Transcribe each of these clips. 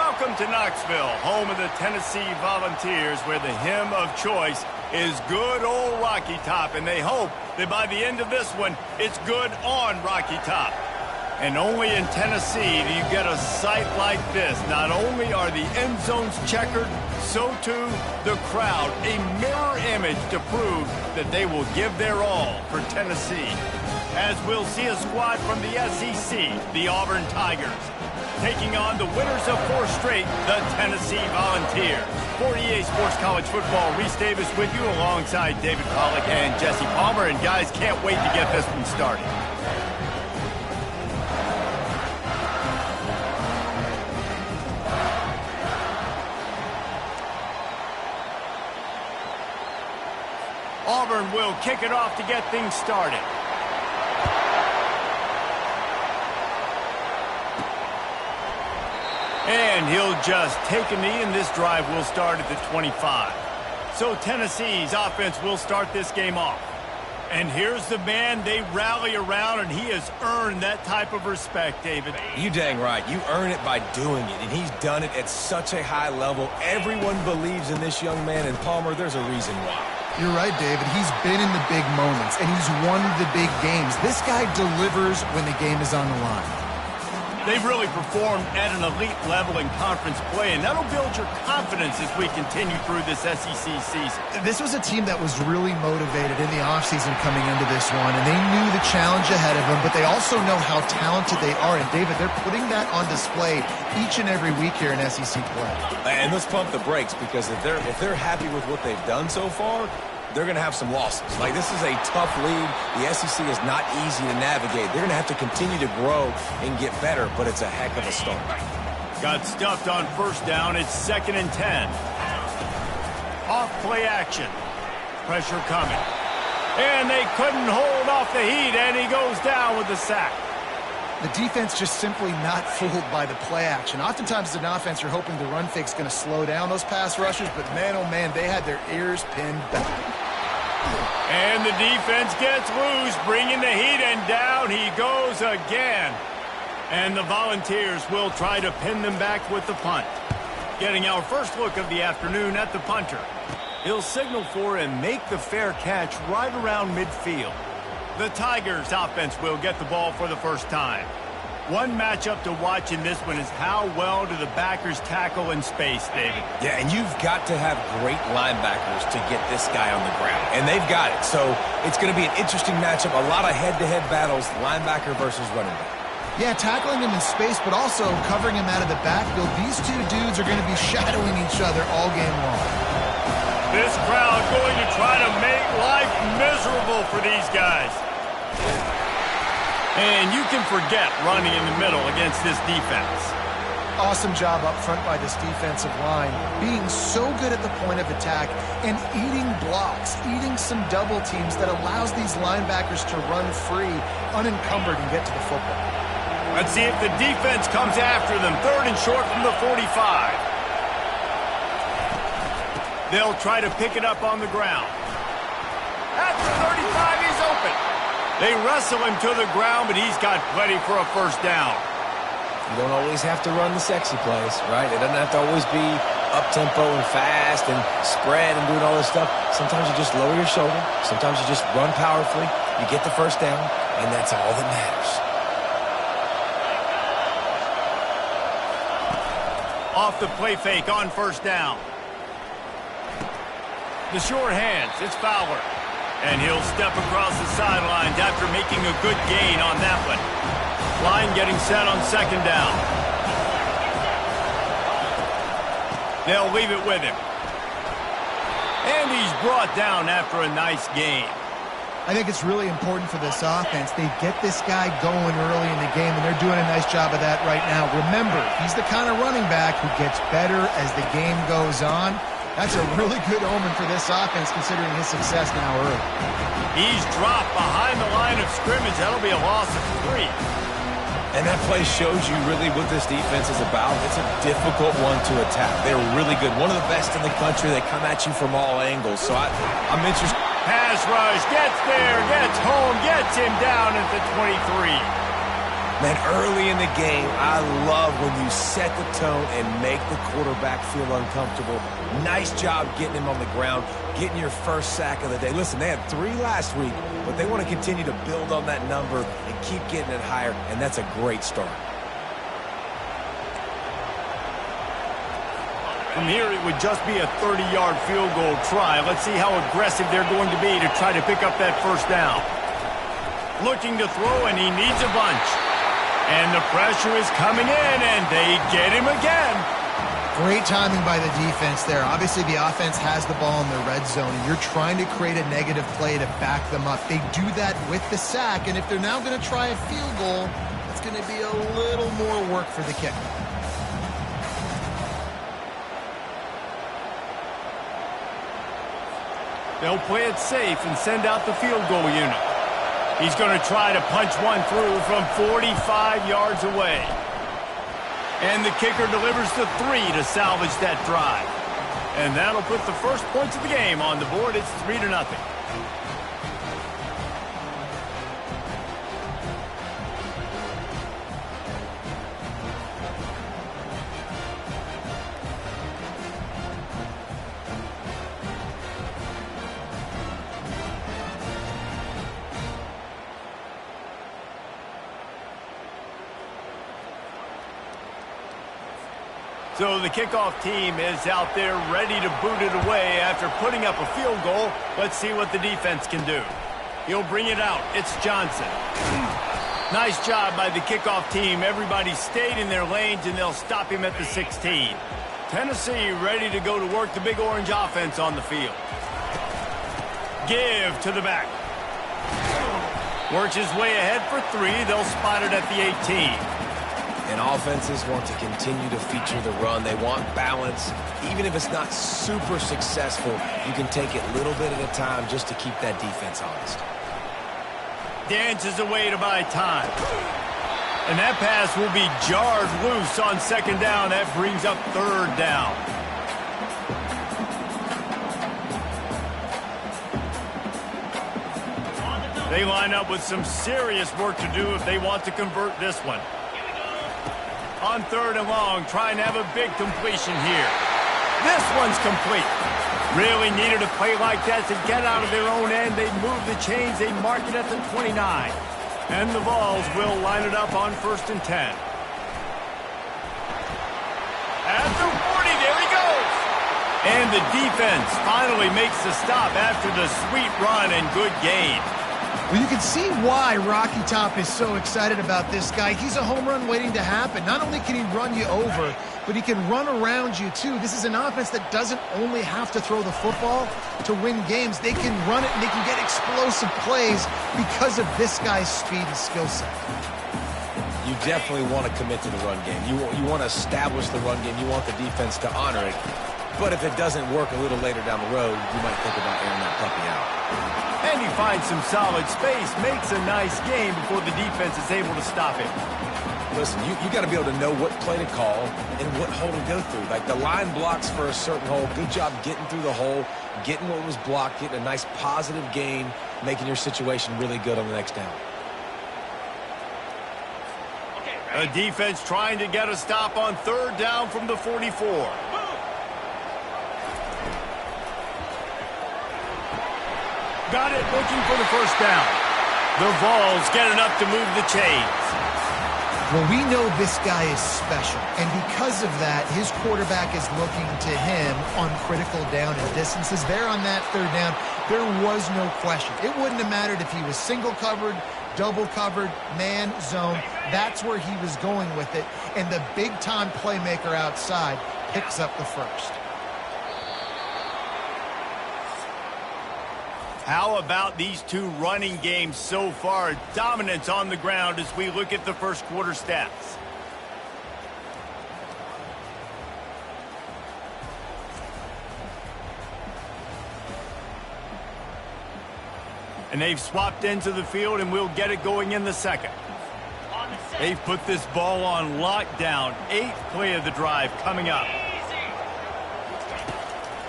Welcome to Knoxville, home of the Tennessee Volunteers, where the hymn of choice is Good Old Rocky Top, and they hope that by the end of this one, it's good on Rocky Top. And only in Tennessee do you get a sight like this. Not only are the end zones checkered, so too the crowd, a mirror image to prove that they will give their all for Tennessee. As we'll see a squad from the SEC, the Auburn Tigers, taking on the winners of 4 straight, the Tennessee Volunteers. For EA Sports College Football, Reese Davis with you alongside David Pollack and Jesse Palmer. And guys, can't wait to get this one started. Auburn will kick it off to get things started. And he'll just take a knee, and this drive will start at the 25. So Tennessee's offense will start this game off. And here's the man they rally around, and he has earned that type of respect, David. You dang right. You earn it by doing it, and he's done it at such a high level. Everyone believes in this young man, and Palmer, there's a reason why. You're right, David. He's been in the big moments, and he's won the big games. This guy delivers when the game is on the line. They've really performed at an elite level in conference play, and that'll build your confidence as we continue through this SEC season. This was a team that was really motivated in the offseason coming into this one, and they knew the challenge ahead of them, but they also know how talented they are. And, David, they're putting that on display each and every week here in SEC play. And let's pump the brakes, because if they're happy with what they've done so far, they're going to have some losses. Like, this is a tough league. The SEC is not easy to navigate. They're going to have to continue to grow and get better, but it's a heck of a start. Got stuffed on first down. It's 2nd and 10. Off play action. Pressure coming. And they couldn't hold off the heat, and he goes down with the sack. The defense just simply not fooled by the play action. Oftentimes, as an offense, you're hoping the run fake's going to slow down those pass rushers, but man, oh man, they had their ears pinned back. And the defense gets loose, bringing the heat, and down he goes again. And the Volunteers will try to pin them back with the punt. Getting our first look of the afternoon at the punter. He'll signal for and make the fair catch right around midfield. The Tigers offense will get the ball for the first time. One matchup to watch in this one is how well do the backers tackle in space, David. Yeah, and you've got to have great linebackers to get this guy on the ground. And they've got it. So it's going to be an interesting matchup. A lot of head-to-head battles, linebacker versus running back. Yeah, tackling him in space, but also covering him out of the backfield. These two dudes are going to be shadowing each other all game long. This crowd going to try to make life miserable for these guys. And you can forget running in the middle against this defense. Awesome job up front by this defensive line, being so good at the point of attack and eating blocks, eating some double teams that allows these linebackers to run free, unencumbered, and get to the football. Let's see if the defense comes after them. 3rd and short from the 45. They'll try to pick it up on the ground. At the 35, he's open. They wrestle him to the ground, but he's got plenty for a first down. You don't always have to run the sexy plays, right? It doesn't have to always be up-tempo and fast and spread and doing all this stuff. Sometimes you just lower your shoulder. Sometimes you just run powerfully. You get the first down, and that's all that matters. Off the play fake on first down. The short hands, it's Fowler. And he'll step across the sidelines after making a good gain on that one. Line getting set on 2nd down. They'll leave it with him. And he's brought down after a nice gain. I think it's really important for this offense. They get this guy going early in the game, and they're doing a nice job of that right now. Remember, he's the kind of running back who gets better as the game goes on. That's a really good omen for this offense, considering his success now early. He's dropped behind the line of scrimmage. That'll be a loss of 3. And that play shows you really what this defense is about. It's a difficult one to attack. They're really good. One of the best in the country. They come at you from all angles. So I'm interested. Pass rush, gets there, gets home, gets him down at the 23. Man, early in the game, I love when you set the tone and make the quarterback feel uncomfortable. Nice job getting him on the ground, getting your first sack of the day. Listen, they had 3 last week, but they want to continue to build on that number and keep getting it higher, and that's a great start. From here, it would just be a 30-yard field goal try. Let's see how aggressive they're going to be to try to pick up that first down. Looking to throw, and he needs a bunch. And the pressure is coming in, and they get him again. Great timing by the defense there. Obviously, the offense has the ball in the red zone, and you're trying to create a negative play to back them up. They do that with the sack, and if they're now going to try a field goal, it's going to be a little more work for the kicker. They'll play it safe and send out the field goal unit. He's going to try to punch one through from 45 yards away. And the kicker delivers the 3 to salvage that drive. And that'll put the first points of the game on the board. It's 3-0. So the kickoff team is out there ready to boot it away after putting up a field goal. Let's see what the defense can do. He'll bring it out. It's Johnson. Nice job by the kickoff team. Everybody stayed in their lanes, and they'll stop him at the 16. Tennessee ready to go to work the Big Orange offense on the field. Give to the back. Works his way ahead for 3. They'll spot it at the 18. And offenses want to continue to feature the run. They want balance. Even if it's not super successful, you can take it little bit at a time just to keep that defense honest. Dances away to buy time. And that pass will be jarred loose on second down. That brings up third down. They line up with some serious work to do if they want to convert this one. On 3rd and long, trying to have a big completion here. This one's complete. Really needed a play like that to get out of their own end. They move the chains. They mark it at the 29. And the Vols will line it up on 1st and 10. At the 40, there he goes. And the defense finally makes the stop after the sweet run and good gain. Well, you can see why Rocky Top is so excited about this guy. He's a home run waiting to happen. Not only can he run you over, but he can run around you, too. This is an offense that doesn't only have to throw the football to win games. They can run it, and they can get explosive plays because of this guy's speed and skill set. You definitely want to commit to the run game. You want to establish the run game. You want the defense to honor it. But if it doesn't work a little later down the road, you might think about airing that puppy out. And he finds some solid space, makes a nice game before the defense is able to stop him. Listen, you got to be able to know what play to call and what hole to go through. Like the line blocks for a certain hole. Good job getting through the hole, getting what was blocked, getting a nice positive gain, making your situation really good on the next down. A defense trying to get a stop on 3rd down from the 44. Got it, looking for the first down. The Vols get enough to move the chains. Well, we know this guy is special, and because of that, his quarterback is looking to him on critical down and distances. There on that 3rd down, there was no question. It wouldn't have mattered if he was single covered, double covered, man, zone. That's where he was going with it, and the big-time playmaker outside picks up the first. How about these 2 running games so far? Dominance on the ground as we look at the first quarter stats. And they've swapped into the field, and we'll get it going in the second. They've put this ball on lockdown. 8th play of the drive coming up.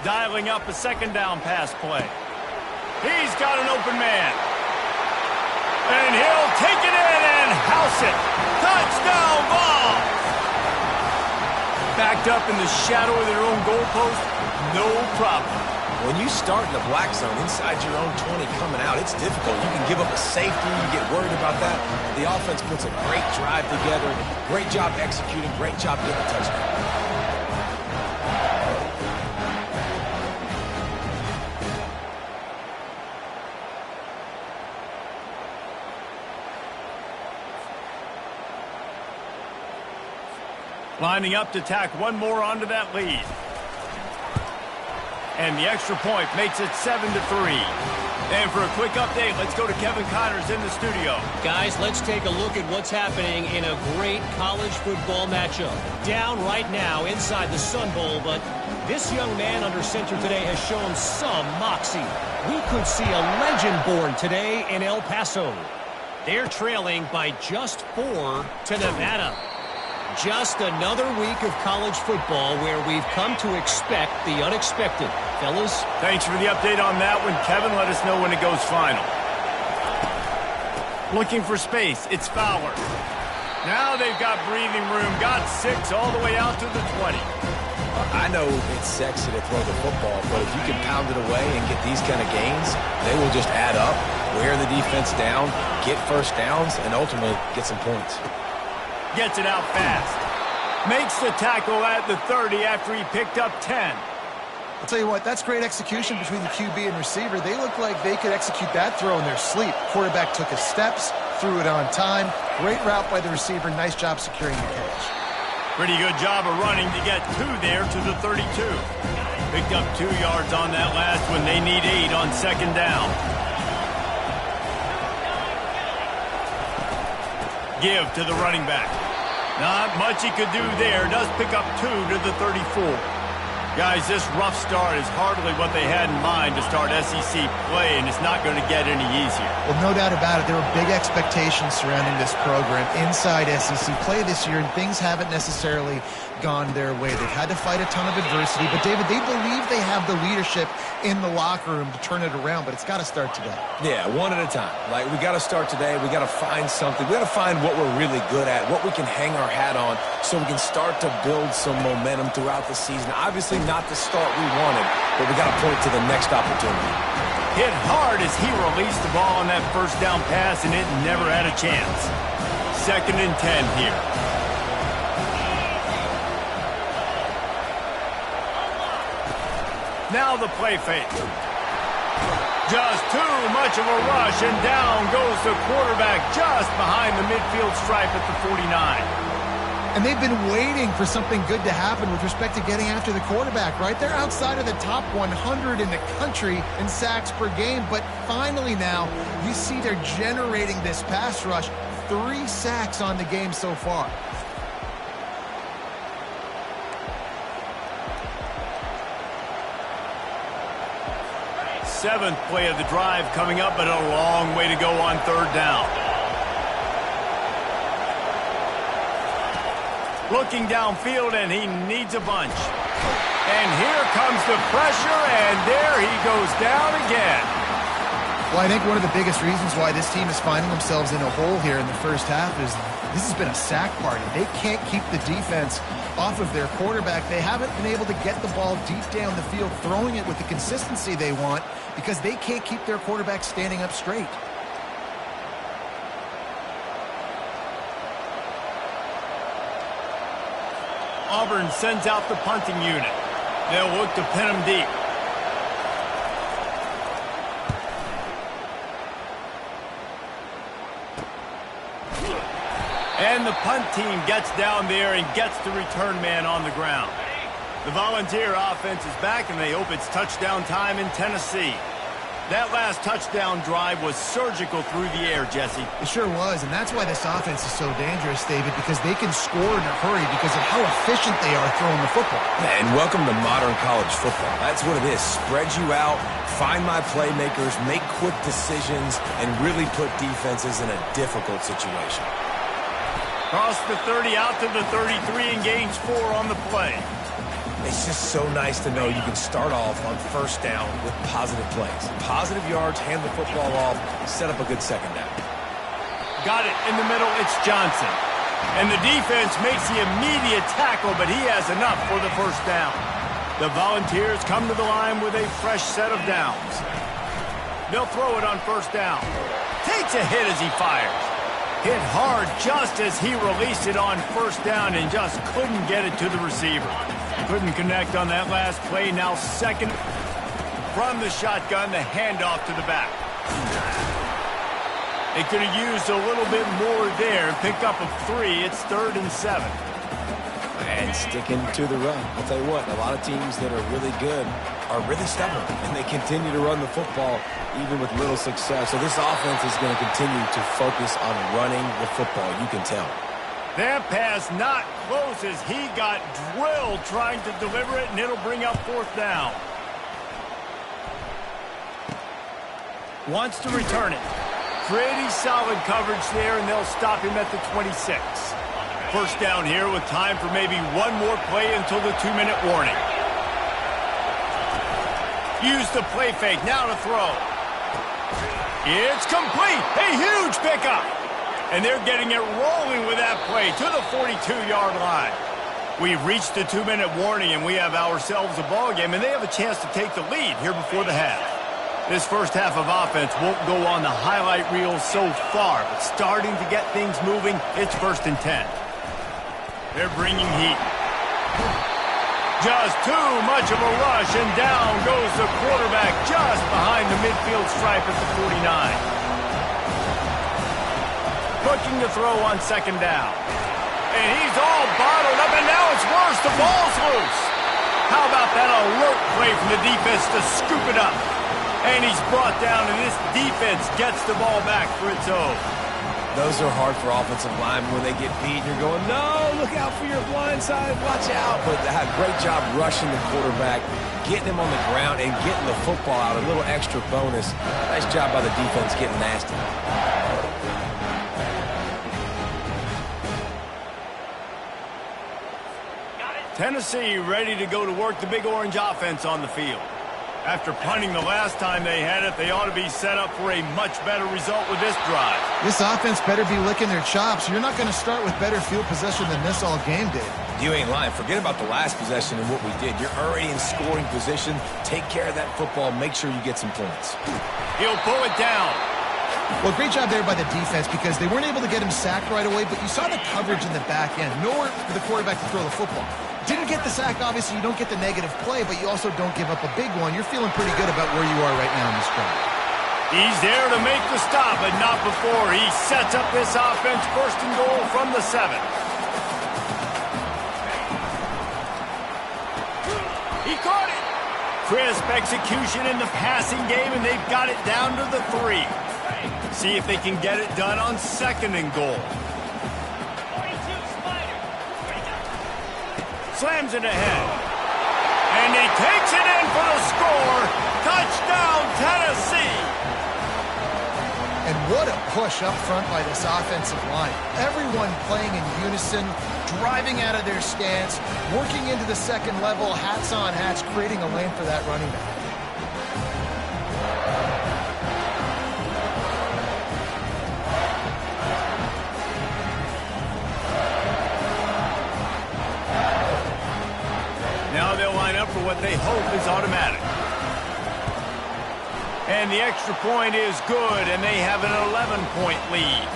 Dialing up a 2nd down pass play. He's got an open man. And he'll take it in and house it. Touchdown ball. Backed up in the shadow of their own goalpost, no problem. When you start in the black zone inside your own 20 coming out, it's difficult. You can give up a safety. You get worried about that. The offense puts a great drive together. Great job executing. Great job getting a touchdown. Lining up to tack one more onto that lead. And the extra point makes it 7-3. And for a quick update, let's go to Kevin Connors in the studio. Guys, let's take a look at what's happening in a great college football matchup. Down right now inside the Sun Bowl, but this young man under center today has shown some moxie. We could see a legend born today in El Paso. They're trailing by just 4 to Nevada. Just another week of college football where we've come to expect the unexpected. Fellas? Thanks for the update on that one, Kevin. Let us know when it goes final. Looking for space. It's Fowler. Now they've got breathing room. Got 6 all the way out to the 20. I know it's sexy to throw the football, but if you can pound it away and get these kind of gains, they will just add up, wear the defense down, get first downs, and ultimately get some points. Gets it out fast. Makes the tackle at the 30 after he picked up 10. I'll tell you what, that's great execution between the QB and receiver. They look like they could execute that throw in their sleep. Quarterback took his steps, threw it on time. Great route by the receiver. Nice job securing the catch. Pretty good job of running to get 2 there to the 32. Picked up 2 yards on that last one. They need 8 on second down. Give to the running back. Not much he could do there. Does pick up 2 to the 34. Guys, this rough start is hardly what they had in mind to start SEC play, and it's not going to get any easier. Well, no doubt about it. There were big expectations surrounding this program inside SEC play this year, and things haven't necessarily gone their way. They've had to fight a ton of adversity, but, David, they believe they have the leadership in the locker room to turn it around, but it's got to start today. Yeah, one at a time. Like, we got to start today. We got to find something. We got to find what we're really good at, what we can hang our hat on so we can start to build some momentum throughout the season. Obviously not the start we wanted, but we got to point to the next opportunity. Hit hard as he released the ball on that first down pass, and it never had a chance. 2nd and 10 here. Now the play fake. Just too much of a rush, and down goes the quarterback just behind the midfield stripe at the 49. And they've been waiting for something good to happen with respect to getting after the quarterback, right? They're outside of the top 100 in the country in sacks per game, but finally now you see they're generating this pass rush. 3 sacks on the game so far. Seventh play of the drive coming up, but a long way to go on 3rd down. Looking downfield, and he needs a bunch. And here comes the pressure, and there he goes down again. Well, I think one of the biggest reasons why this team is finding themselves in a hole here in the first half is this has been a sack party. They can't keep the defense off of their quarterback. They haven't been able to get the ball deep down the field, throwing it with the consistency they want because they can't keep their quarterback standing up straight. Auburn sends out the punting unit. They'll look to pin him deep. And the punt team gets down there and gets the return man on the ground. The Volunteer offense is back, and they hope it's touchdown time in Tennessee. That last touchdown drive was surgical through the air, Jesse. It sure was, and that's why this offense is so dangerous, David, because they can score in a hurry because of how efficient they are throwing the football. Yeah, and welcome to modern college football. That's what it is. Spread you out, find my playmakers, make quick decisions, and really put defenses in a difficult situation. Cross the 30 out to the 33 and gains 4 on the play. It's just so nice to know you can start off on first down with positive plays. Positive yards, hand the football off, set up a good second down. Got it in the middle. It's Johnson. And the defense makes the immediate tackle, but he has enough for the first down. The Volunteers come to the line with a fresh set of downs. They'll throw it on first down. Takes a hit as he fires. Hit hard just as he released it on first down and just couldn't get it to the receiver. Couldn't connect on that last play. Now second from the shotgun, the handoff to the back. They could have used a little bit more there and pick up a 3. It's 3rd and 7. And sticking to the run. I'll tell you what, a lot of teams that are really good are really stubborn, and they continue to run the football even with little success. So this offense is going to continue to focus on running the football. You can tell. That pass not close as he got drilled trying to deliver it, and it'll bring up 4th down. Wants to return it. Pretty solid coverage there, and they'll stop him at the 26. First down here with time for maybe one more play until the 2-minute warning. Use the play fake, now to throw. It's complete, a huge pickup. And they're getting it rolling with that play to the 42-yard line. We've reached the 2-minute warning, and we have ourselves a ball game, and they have a chance to take the lead here before the half. This first half of offense won't go on the highlight reel so far, but starting to get things moving, it's 1st and 10. They're bringing heat. Just too much of a rush, and down goes the quarterback just behind the midfield stripe at the 49. Looking to throw on 2nd down. And he's all bottled up, and now it's worse. The ball's loose. How about that alert play from the defense to scoop it up? And he's brought down, and this defense gets the ball back for its own. Those are hard for offensive linemen when they get beat. You're going, no, look out for your blind side, watch out. But they had a great job rushing the quarterback, getting him on the ground, and getting the football out. A little extra bonus. Nice job by the defense getting nasty. Tennessee ready to go to work the Big Orange offense on the field. After punting the last time they had it, they ought to be set up for a much better result with this drive. This offense better be licking their chops. You're not going to start with better field possession than this all game did. You ain't lying. Forget about the last possession and what we did. You're already in scoring position. Take care of that football. Make sure you get some points. He'll pull it down. Well, great job there by the defense because they weren't able to get him sacked right away, but you saw the coverage in the back end. Nowhere for the quarterback to throw the football. Didn't get the sack, obviously. You don't get the negative play, but you also don't give up a big one. You're feeling pretty good about where you are right now in this drive. He's there to make the stop, but not before. He sets up this offense 1st and goal from the 7. He caught it. Crisp execution in the passing game, and they've got it down to the 3. See if they can get it done on 2nd and goal. Slams it ahead. And he takes it in for the score. Touchdown, Tennessee. And what a push up front by this offensive line. Everyone playing in unison, driving out of their stance, working into the 2nd level, hats on hats, creating a lane for that running back. Now they'll line up for what they hope is automatic. And the extra point is good, and they have an 11-point lead.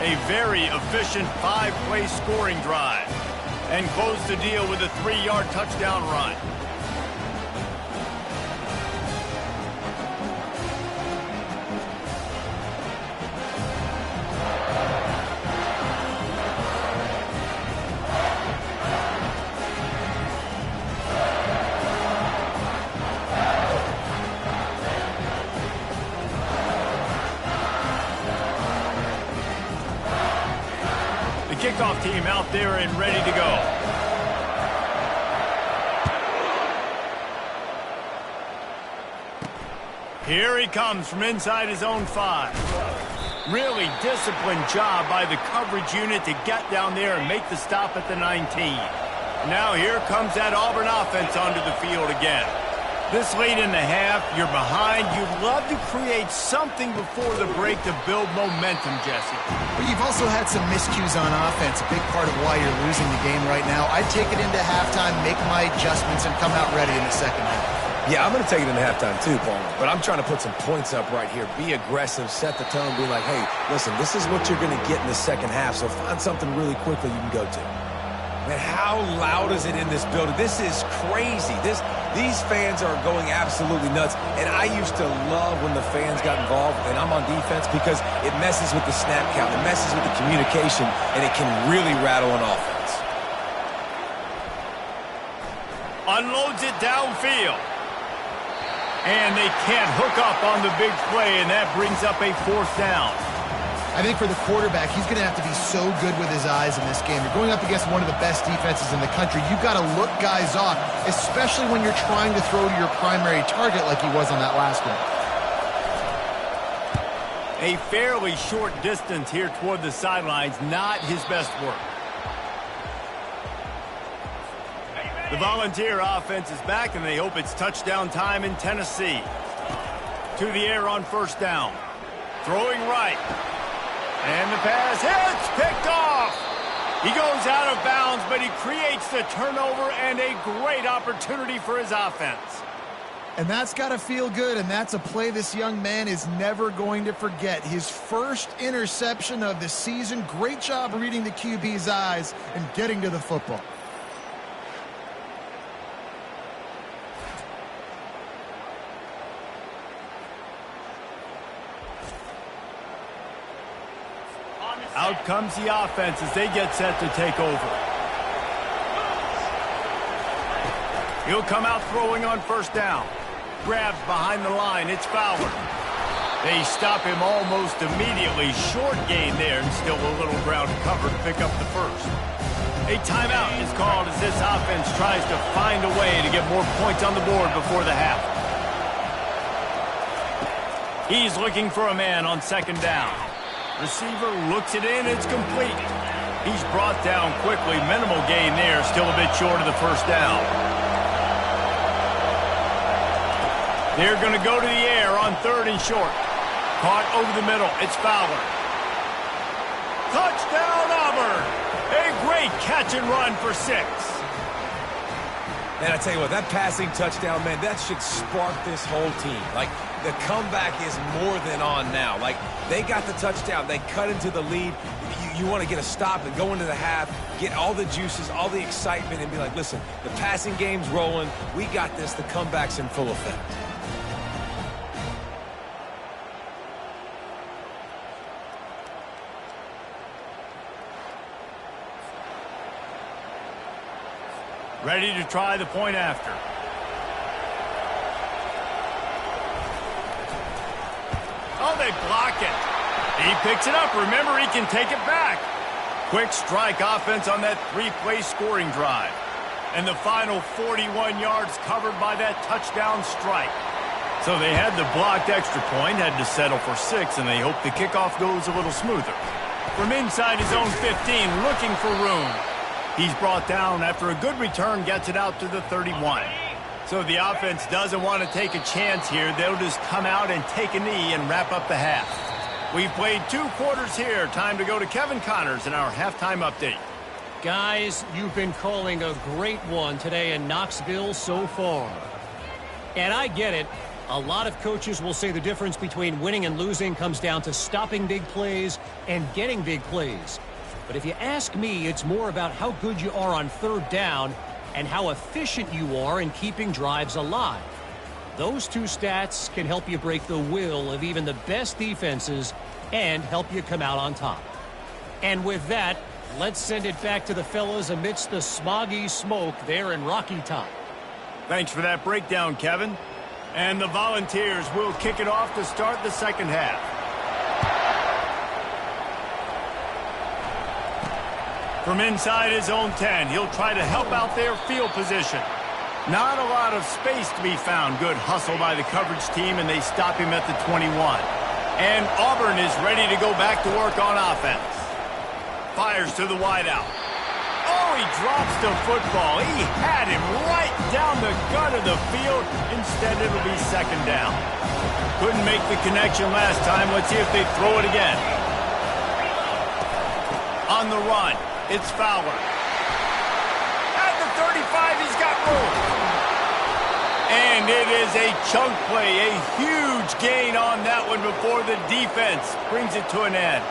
A very efficient 5-play scoring drive. And close the deal with a 3-yard touchdown run. Kickoff team out there and ready to go. Here he comes from inside his own 5. Really disciplined job by the coverage unit to get down there and make the stop at the 19. Now here comes that Auburn offense onto the field again. This late in the half, you're behind. You'd love to create something before the break to build momentum, Jesse. But you've also had some miscues on offense, a big part of why you're losing the game right now. I'd take it into halftime, make my adjustments, and come out ready in the second half. Yeah, I'm going to take it into halftime too, Paul. But I'm trying to put some points up right here. Be aggressive, set the tone, be like, hey, listen, this is what you're going to get in the second half, so find something really quickly you can go to. Man, how loud is it in this building? This is crazy. These fans are going absolutely nuts. And I used to love when the fans got involved, and I'm on defense, because it messes with the snap count, it messes with the communication, and it can really rattle an offense. Unloads it downfield. And they can't hook up on the big play, and that brings up a 4th down. I think for the quarterback, he's going to have to be so good with his eyes in this game. You're going up against one of the best defenses in the country. You've got to look guys off, especially when you're trying to throw to your primary target like he was on that last one. A fairly short distance here toward the sidelines, not his best work. The Volunteer offense is back, and they hope it's touchdown time in Tennessee. To the air on 1st down. Throwing right. And the pass hits, picked off. He goes out of bounds, but he creates the turnover and a great opportunity for his offense. And that's got to feel good, and that's a play this young man is never going to forget. His first interception of the season. Great job reading the QB's eyes and getting to the football. Out comes the offense as they get set to take over. He'll come out throwing on 1st down. Grabs behind the line. It's Fowler. They stop him almost immediately. Short gain there, and still a little ground cover to pick up the 1st. A timeout is called as this offense tries to find a way to get more points on the board before the half. He's looking for a man on 2nd down. Receiver looks it in. It's complete. He's brought down quickly. Minimal gain there. Still a bit short of the 1st down. They're going to go to the air on 3rd and short. Caught over the middle. It's Fowler. Touchdown, Auburn. A great catch and run for 6. Man, I tell you what, that passing touchdown, man, that should spark this whole team. Like, the comeback is more than on now. Like, they got the touchdown. They cut into the lead. You want to get a stop and go into the half, get all the juices, all the excitement, and be like, listen, the passing game's rolling. We got this. The comeback's in full effect. Ready to try the point after. Oh, they block it. He picks it up. Remember, he can take it back. Quick strike offense on that 3-play scoring drive. And the final 41 yards covered by that touchdown strike. So they had the blocked extra point, had to settle for 6, and they hope the kickoff goes a little smoother. From inside his own 15, looking for room. He's brought down after a good return, gets it out to the 31. So the offense doesn't want to take a chance here. They'll just come out and take a knee and wrap up the half. We've played 2 quarters here. Time to go to Kevin Connors in our halftime update. Guys, you've been calling a great one today in Knoxville so far. And I get it. A lot of coaches will say the difference between winning and losing comes down to stopping big plays and getting big plays. But if you ask me, it's more about how good you are on 3rd down and how efficient you are in keeping drives alive. Those 2 stats can help you break the will of even the best defenses and help you come out on top. And with that, let's send it back to the fellas amidst the smoggy smoke there in Rocky Top. Thanks for that breakdown, Kevin. And the Volunteers will kick it off to start the second half. From inside his own 10, he'll try to help out their field position. Not a lot of space to be found. Good hustle by the coverage team, and they stop him at the 21. And Auburn is ready to go back to work on offense. Fires to the wideout. Oh, he drops the football. He had him right down the gut of the field. Instead, it'll be second down. Couldn't make the connection last time. Let's see if they throw it again. On the run, it's Fowler. At the 35, he's got room. And it is a chunk play, a huge gain on that one before the defense brings it to an end.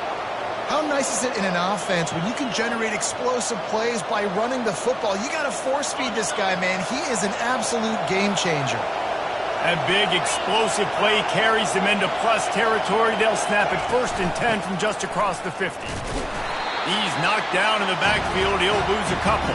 How nice is it in an offense when you can generate explosive plays by running the football? You got to force feed this guy, man. He is an absolute game changer. That big explosive play carries them into plus territory. They'll snap it 1st and 10 from just across the 50. He's knocked down in the backfield. He'll lose a couple.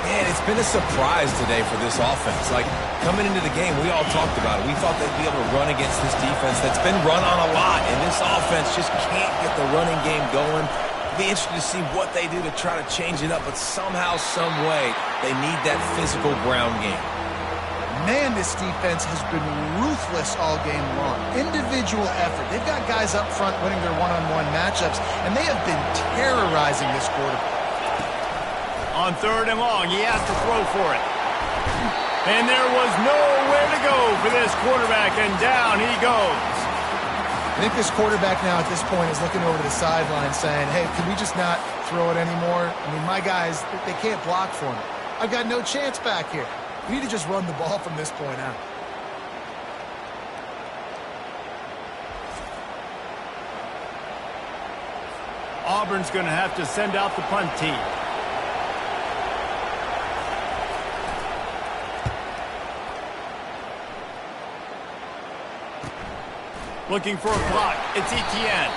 Man, it's been a surprise today for this offense. Like, coming into the game, we all talked about it. We thought they'd be able to run against this defense that's been run on a lot, and this offense just can't get the running game going. It'll be interesting to see what they do to try to change it up, but somehow, some way, they need that physical ground game. Man, this defense has been ruthless all game long. Individual effort. They've got guys up front winning their one-on-one matchups, and they have been terrorizing this quarterback. On 3rd and long, he has to throw for it. And there was nowhere to go for this quarterback, and down he goes. I think this quarterback now at this point is looking over to the sideline saying, hey, can we just not throw it anymore? I mean, my guys, they can't block for me. I've got no chance back here. We need to just run the ball from this point out. Auburn's going to have to send out the punt team. Looking for a block. It's Etienne.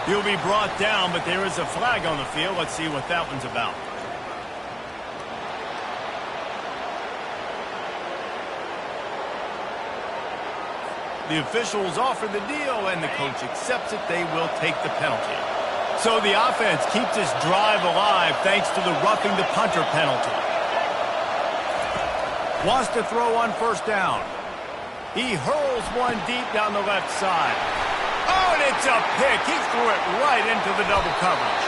He'll be brought down, but there is a flag on the field. Let's see what that one's about. The officials offer the deal, and the coach accepts it. They will take the penalty. So the offense keeps this drive alive thanks to the roughing the punter penalty. Wants to throw on 1st down. He hurls one deep down the left side. Oh, and it's a pick. He threw it right into the double coverage.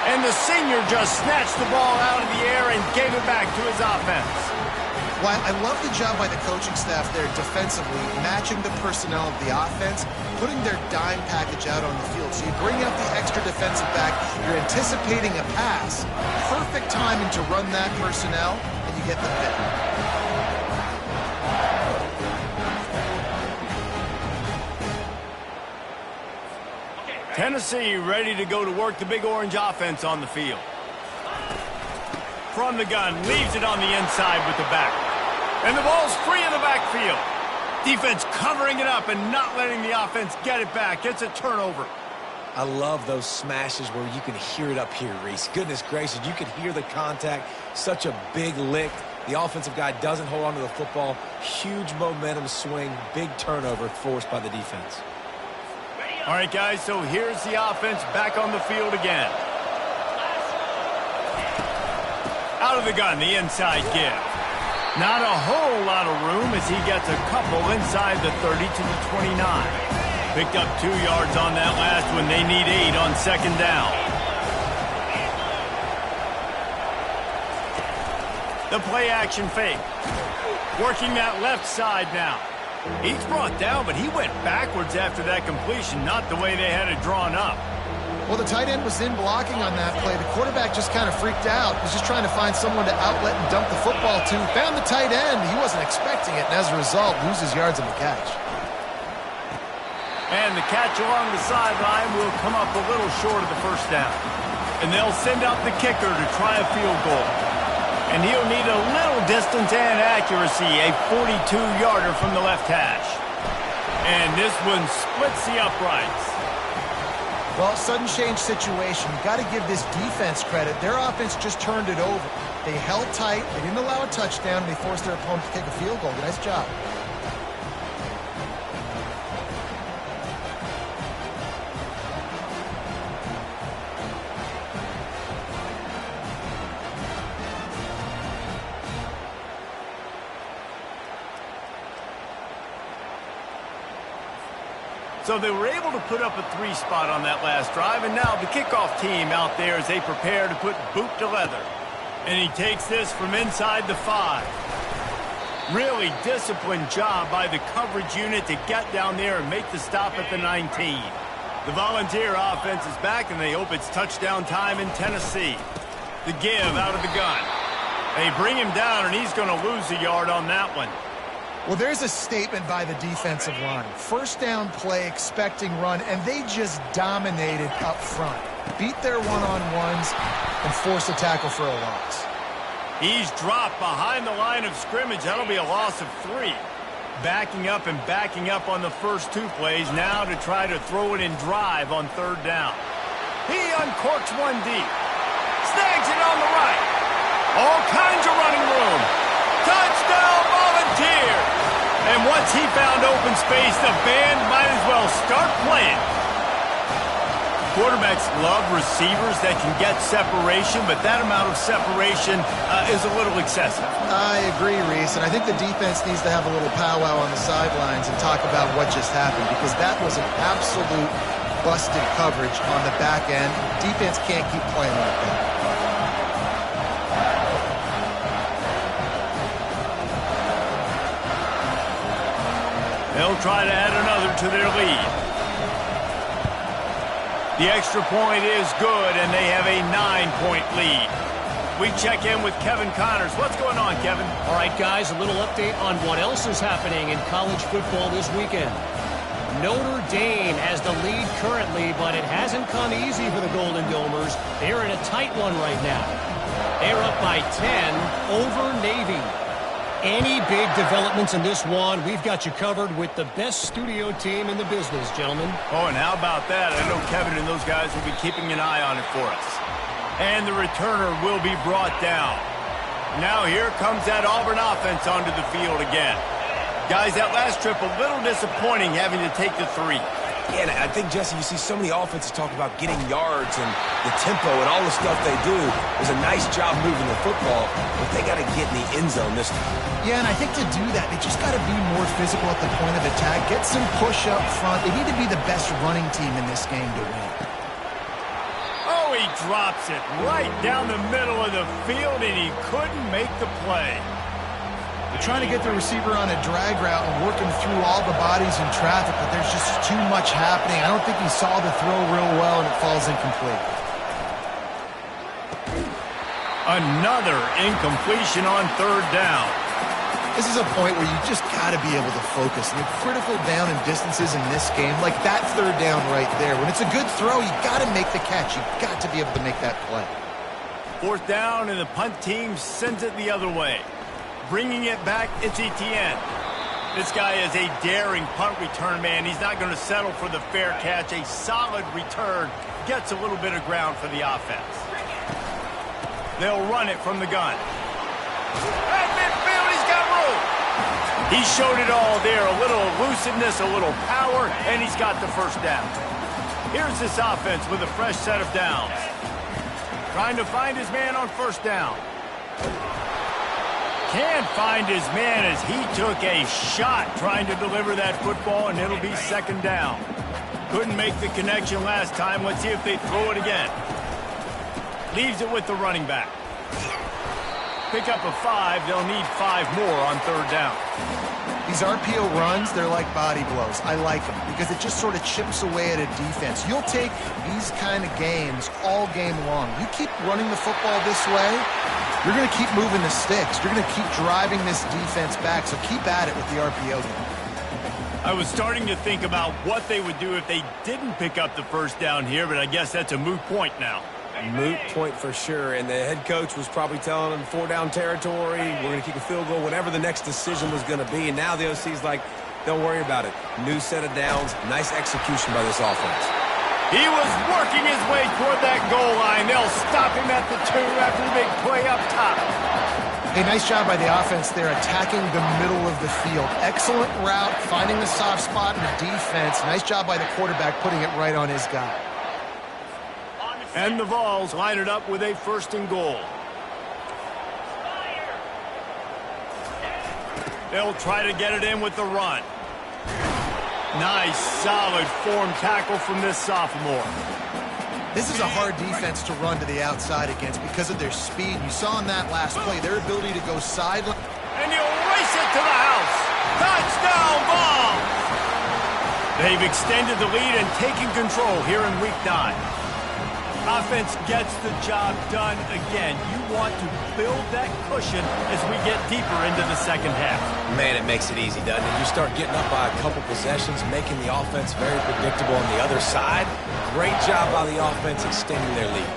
And the senior just snatched the ball out of the air and gave it back to his offense. Well, I love the job by the coaching staff there defensively, matching the personnel of the offense, putting their dime package out on the field. So you bring out the extra defensive back, you're anticipating a pass. Perfect timing to run that personnel, and you get the pick. Tennessee ready to go to work the Big Orange offense on the field. From the gun, leaves it on the inside with the back. And the ball's free in the backfield. Defense covering it up and not letting the offense get it back. It's a turnover. I love those smashes where you can hear it up here, Reese. Goodness gracious, you can hear the contact. Such a big lick. The offensive guy doesn't hold on to the football. Huge momentum swing. Big turnover forced by the defense. All right, guys, so here's the offense back on the field again. Out of the gun, the inside give. Not a whole lot of room as he gets a couple inside the 30 to the 29. Picked up 2 yards on that last one. They need 8 on 2nd down. The play action fake. Working that left side now. He's brought down, but he went backwards after that completion, not the way they had it drawn up. Well, the tight end was in blocking on that play. The quarterback just kind of freaked out. He was just trying to find someone to outlet and dump the football to. Found the tight end. He wasn't expecting it, and as a result, loses yards on the catch. And the catch along the sideline will come up a little short of the 1st down. And they'll send out the kicker to try a field goal. And he'll need a little distance and accuracy, a 42-yarder from the left hash. And this one splits the uprights. Well, sudden change situation. You've got to give this defense credit. Their offense just turned it over. They held tight. They didn't allow a touchdown. They forced their opponent to kick a field goal. Nice job. So they were able to put up a 3 spot on that last drive, and now the kickoff team out there as they prepare to put boot to leather. And he takes this from inside the 5. Really disciplined job by the coverage unit to get down there and make the stop at the 19. The Volunteer offense is back, and they hope it's touchdown time in Tennessee. The give out of the gun. They bring him down, and he's going to lose a yard on that one. Well, there's a statement by the defensive line. First down play, expecting run, and they just dominated up front. Beat their one-on-ones and force a tackle for a loss. He's dropped behind the line of scrimmage. That'll be a loss of 3. Backing up and backing up on the first 2 plays now to try to throw it in drive on 3rd down. He uncorks one deep. Snags it on the right. All kinds of running room. Touchdown Volunteers! And once he found open space, the band might as well start playing. Quarterbacks love receivers that can get separation, but that amount of separation is a little excessive. I agree, Reese, and I think the defense needs to have a little powwow on the sidelines and talk about what just happened, because that was an absolute busted coverage on the back end. Defense can't keep playing like that. They'll try to add another to their lead. The extra point is good, and they have a 9-point lead. We check in with Kevin Connors. What's going on, Kevin? All right, guys, a little update on what else is happening in college football this weekend. Notre Dame has the lead currently, but it hasn't come easy for the Golden Domers. They're in a tight one right now. They're up by 10 over Navy. Any big developments in this one, we've got you covered with the best studio team in the business, gentlemen. Oh, and how about that? I know Kevin and those guys will be keeping an eye on it for us. And the returner will be brought down. Now here comes that Auburn offense onto the field again. Guys, that last trip a little disappointing having to take the 3. Yeah, and I think, Jesse, you see so many offenses talk about getting yards and the tempo and all the stuff they do. It was a nice job moving the football, but they got to get in the end zone this time. Yeah, and I think to do that, they just got to be more physical at the point of attack, get some push up front. They need to be the best running team in this game to win. Oh, he drops it right down the middle of the field, and he couldn't make the play. They're trying to get the receiver on a drag route and working through all the bodies in traffic, but there's just too much happening. I don't think he saw the throw real well, and it falls incomplete. Another incompletion on 3rd down. This is a point where you just got to be able to focus. And the critical down and distances in this game, like that 3rd down right there, when it's a good throw, you got to make the catch. You got to be able to make that play. 4th down, and the punt team sends it the other way. Bringing it back, it's Etienne. This guy is a daring punt return man. He's not going to settle for the fair catch. A solid return gets a little bit of ground for the offense. They'll run it from the gun. At midfield, he's got room. He showed it all there. A little elusiveness, a little power, and he's got the 1st down. Here's this offense with a fresh set of downs. Trying to find his man on 1st down. Can't find his man as he took a shot trying to deliver that football, and it'll be 2nd down. Couldn't make the connection last time. Let's see if they throw it again. Leaves it with the running back. Pick up a 5. They'll need 5 more on 3rd down. These RPO runs, they're like body blows. I like them because it just sort of chips away at a defense. You'll take these kind of games all game long. You keep running the football this way, you're going to keep moving the sticks. You're going to keep driving this defense back, so keep at it with the RPO game. I was starting to think about what they would do if they didn't pick up the 1st down here, but I guess that's a moot point now. Moot point for sure, and the head coach was probably telling them 4-down territory, we're going to kick a field goal, whatever the next decision was going to be, and now the OC's like, don't worry about it. New set of downs, nice execution by this offense. He was working his way toward that goal line. They'll stop him at the 2 after the big play up top. Hey, nice job by the offense there, attacking the middle of the field. Excellent route, finding the soft spot in the defense. Nice job by the quarterback putting it right on his guy. And the Vols line it up with a 1st and goal. They'll try to get it in with the run. Nice, solid form tackle from this sophomore. This is a hard defense to run to the outside against because of their speed. You saw in that last play, their ability to go sideline. And he'll race it to the house. Touchdown ball. They've extended the lead and taken control here in Week 9. Offense gets the job done again. You want to build that cushion as we get deeper into the second half. Man, it makes it easy, doesn't it? You start getting up by a couple possessions, making the offense very predictable on the other side. Great job by the offense extending their lead.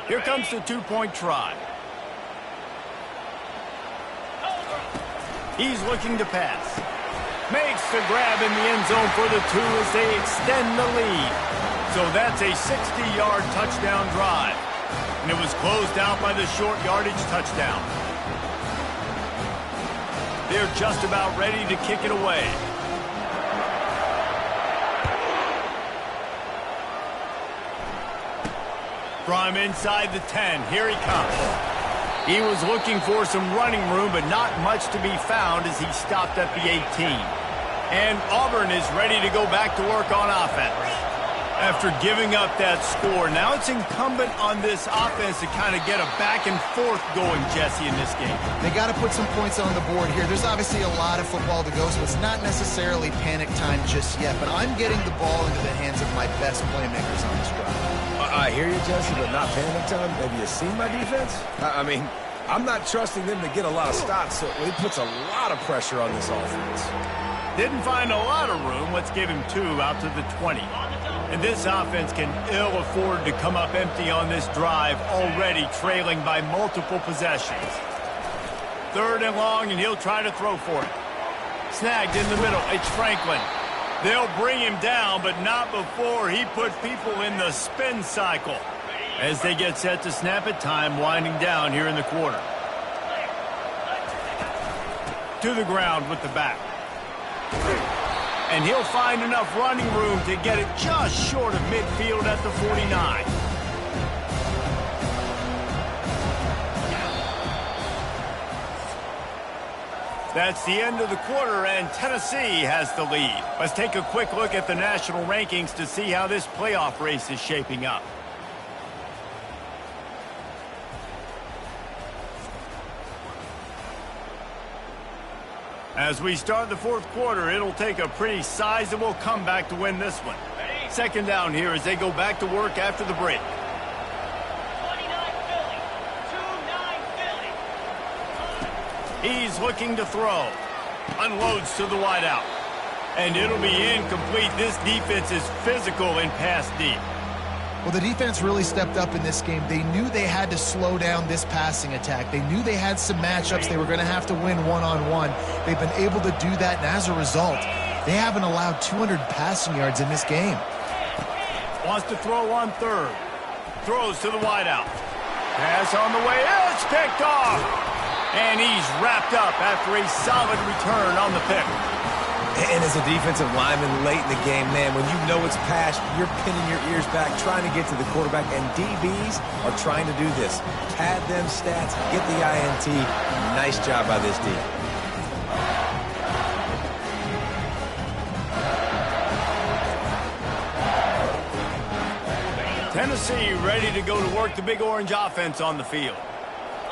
Here comes the two-point try. He's looking to pass. Makes the grab in the end zone for the 2 as they extend the lead. So that's a 60-yard touchdown drive. And it was closed out by the short yardage touchdown. They're just about ready to kick it away. From inside the 10, here he comes. He was looking for some running room, but not much to be found as he stopped at the 18. And Auburn is ready to go back to work on offense. After giving up that score, now it's incumbent on this offense to kind of get a back and forth going, Jesse, in this game. They got to put some points on the board here. There's obviously a lot of football to go, so it's not necessarily panic time just yet, but I'm getting the ball into the hands of my best playmakers on this drive. I hear you, Jesse, but not panic time. Have you seen my defense? I mean, I'm not trusting them to get a lot of stops, so it puts a lot of pressure on this offense. Didn't find a lot of room. Let's give him 2 out to the 20. And this offense can ill afford to come up empty on this drive, already trailing by multiple possessions. 3rd and long, and he'll try to throw for it. Snagged in the middle. It's Franklin. They'll bring him down, but not before he put people in the spin cycle. As they get set to snap it, time winding down here in the quarter. To the ground with the back. And he'll find enough running room to get it just short of midfield at the 49. That's the end of the quarter, and Tennessee has the lead. Let's take a quick look at the national rankings to see how this playoff race is shaping up. As we start the 4th quarter, it'll take a pretty sizable comeback to win this one. 2nd down here as they go back to work after the break. 29 Philly. 2-9 Philly. He's looking to throw. Unloads to the wideout. And it'll be incomplete. This defense is physical in pass deep. Well, the defense really stepped up in this game. They knew they had to slow down this passing attack. They knew they had some matchups they were going to have to win one-on-one. They've been able to do that, and as a result, they haven't allowed 200 passing yards in this game. Wants to throw on 3rd. Throws to the wideout. Pass on the way. It's picked off. And he's wrapped up after a solid return on the pick. And as a defensive lineman late in the game, man, when you know it's past, you're pinning your ears back, trying to get to the quarterback, and DBs are trying to do this. Pad them stats, get the INT. Nice job by this D. Tennessee ready to go to work the Big Orange offense on the field.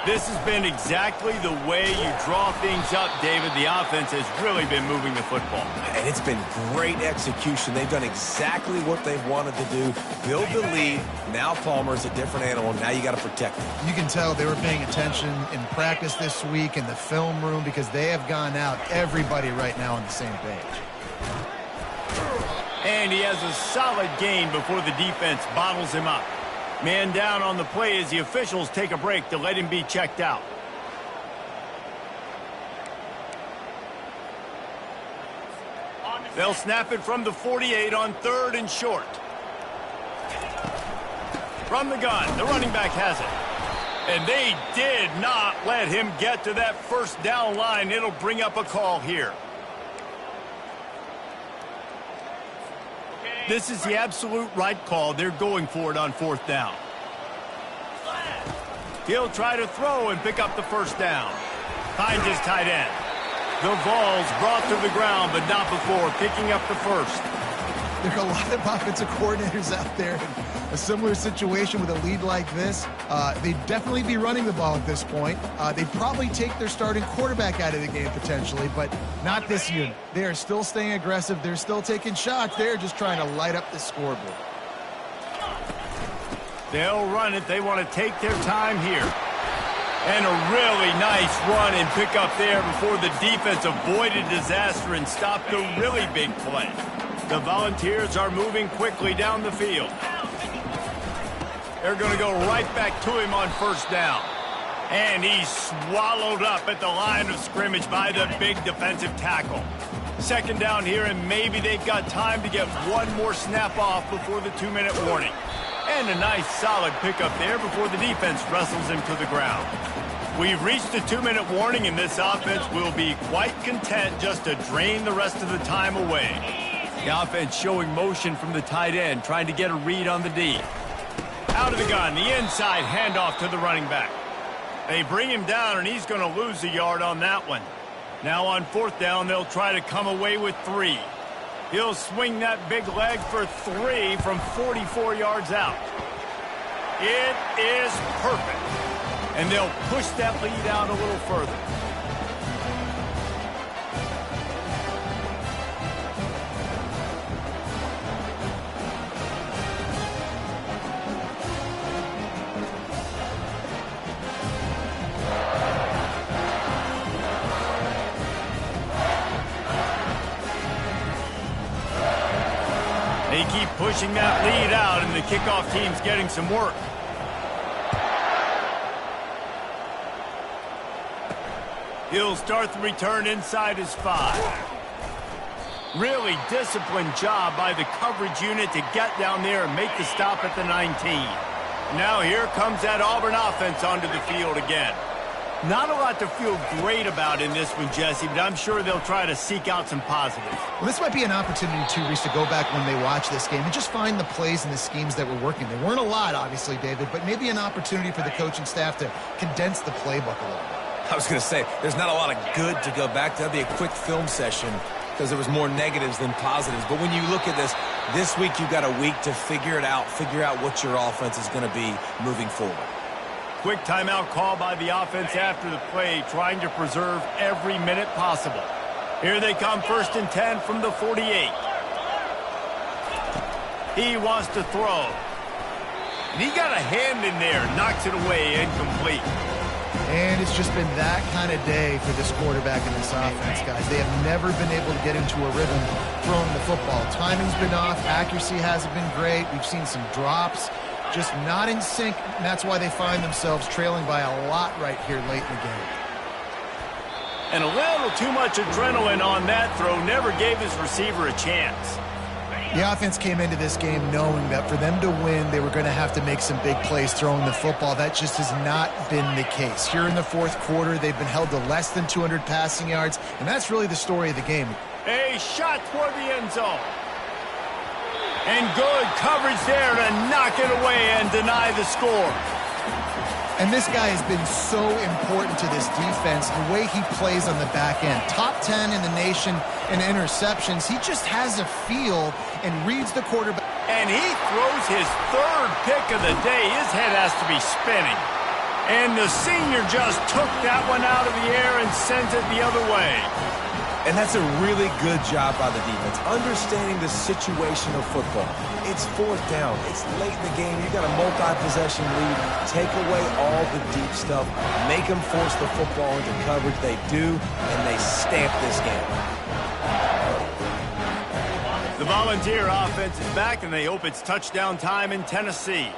This has been exactly the way you draw things up, David. The offense has really been moving the football. And it's been great execution. They've done exactly what they've wanted to do. Build the lead. Now Palmer's a different animal. Now you got to protect him. You can tell they were paying attention in practice this week in the film room because they have gone out, everybody right now on the same page. And he has a solid gain before the defense bottles him up. Man down on the play as the officials take a break to let him be checked out. They'll snap it from the 48 on 3rd and short. From the gun, the running back has it. And they did not let him get to that 1st down line. It'll bring up a call here. This is the absolute right call. They're going for it on 4th down. He'll try to throw and pick up the 1st down. Finds his tight end. The ball's brought to the ground, but not before picking up the 1st. There are a lot of offensive coordinators out there. A similar situation with a lead like this, they'd definitely be running the ball at this point. They'd probably take their starting quarterback out of the game potentially, but not this unit. They are still staying aggressive. They're still taking shots. They're just trying to light up the scoreboard. They'll run it. They want to take their time here. And a really nice run and pick up there before the defense avoided disaster and stopped a really big play. The Volunteers are moving quickly down the field. They're going to go right back to him on first down. And he's swallowed up at the line of scrimmage by the big defensive tackle. Second down here, and maybe they've got time to get one more snap off before the 2-minute warning. And a nice solid pickup there before the defense wrestles him to the ground. We've reached the 2-minute warning, and this offense will be quite content just to drain the rest of the time away. The offense showing motion from the tight end, trying to get a read on the D. Out of the gun, the inside handoff to the running back. They bring him down, and he's going to lose a yard on that one. Now on fourth down, they'll try to come away with 3. He'll swing that big leg for 3 from 44 yards out. It is perfect. And they'll push that lead out a little further. They keep pushing that lead out, and the kickoff team's getting some work. He'll start the return inside his 5. Really disciplined job by the coverage unit to get down there and make the stop at the 19. Now here comes that Auburn offense onto the field again. Not a lot to feel great about in this one, Jesse, but I'm sure they'll try to seek out some positives. Well, this might be an opportunity, too, Reese, to go back when they watch this game and just find the plays and the schemes that were working. There weren't a lot, obviously, David, but maybe an opportunity for the coaching staff to condense the playbook a little bit. I was going to say, there's not a lot of good to go back to. That'd be a quick film session because there was more negatives than positives. But when you look at this week you've got a week to figure it out, figure out what your offense is going to be moving forward. Quick timeout call by the offense after the play, trying to preserve every minute possible. Here they come, 1st and 10 from the 48. He wants to throw. And he got a hand in there, knocks it away, incomplete. And it's just been that kind of day for this quarterback and this offense, guys. They have never been able to get into a rhythm throwing the football. Timing's been off. Accuracy hasn't been great. We've seen some drops. Just not in sync, and that's why they find themselves trailing by a lot right here late in the game. And a little too much adrenaline on that throw never gave his receiver a chance. The offense came into this game knowing that for them to win, they were going to have to make some big plays throwing the football. That just has not been the case. Here in the fourth quarter, they've been held to less than 200 passing yards, and that's really the story of the game. A shot toward the end zone. And good coverage there to knock it away and deny the score. And this guy has been so important to this defense, the way he plays on the back end. Top 10 in the nation in interceptions. He just has a feel and reads the quarterback. And he throws his 3rd pick of the day. His head has to be spinning. And the senior just took that one out of the air and sends it the other way. And that's a really good job by the defense, understanding the situation of football. It's 4th down. It's late in the game. You got a multi-possession lead. Take away all the deep stuff. Make them force the football into coverage. They do, and they stamp this game. The Volunteer offense is back, and they hope it's touchdown time in Tennessee.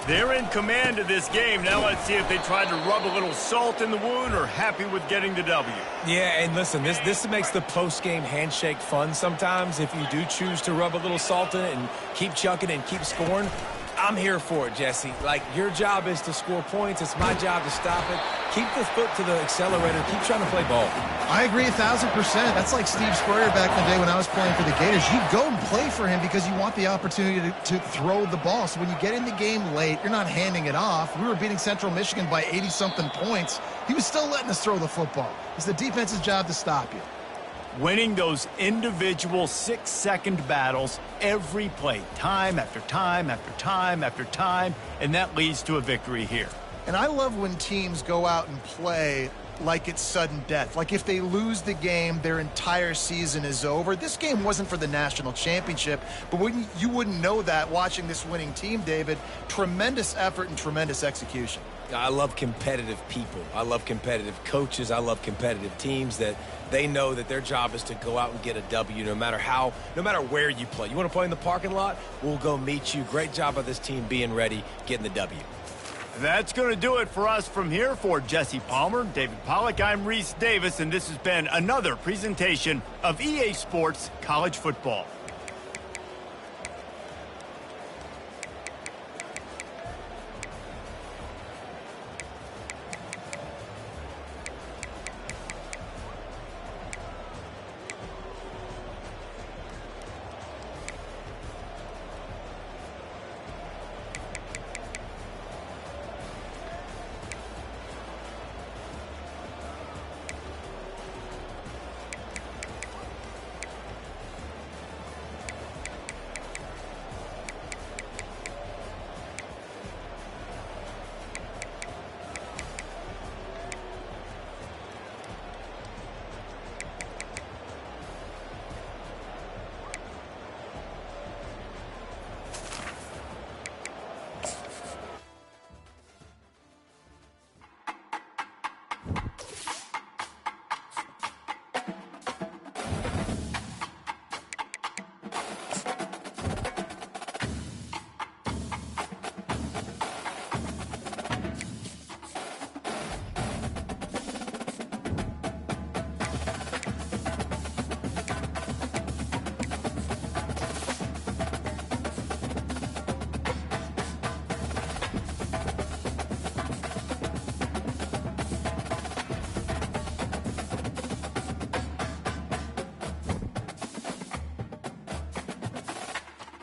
They're in command of this game. Now let's see if they tried to rub a little salt in the wound or happy with getting the W. Yeah, and listen, this makes the post-game handshake fun sometimes. If you do choose to rub a little salt in it and keep chucking and keep scoring, I'm here for it, Jesse. Like, your job is to score points. It's my job to stop it. Keep the foot to the accelerator. Keep trying to play ball. I agree 1,000%. That's like Steve Spurrier back in the day when I was playing for the Gators. You go and play for him because you want the opportunity to throw the ball. So when you get in the game late, you're not handing it off. We were beating Central Michigan by 80-something points. He was still letting us throw the football. It's the defense's job to stop you. winning those individual 6-second battles every play, time after time after time after time, and that leads to a victory here. And I love when teams go out and play like it's sudden death. Like if they lose the game, their entire season is over. This game wasn't for the national championship, but you wouldn't know that watching this winning team, David. Tremendous effort and tremendous execution. I love competitive people. I love competitive coaches. I love competitive teams that they know that their job is to go out and get a W no matter where you play. You want to play in the parking lot? We'll go meet you. Great job by this team being ready, getting the W. That's going to do it for us from here. For Jesse Palmer, David Pollack, I'm Reese Davis, and this has been another presentation of EA Sports College Football.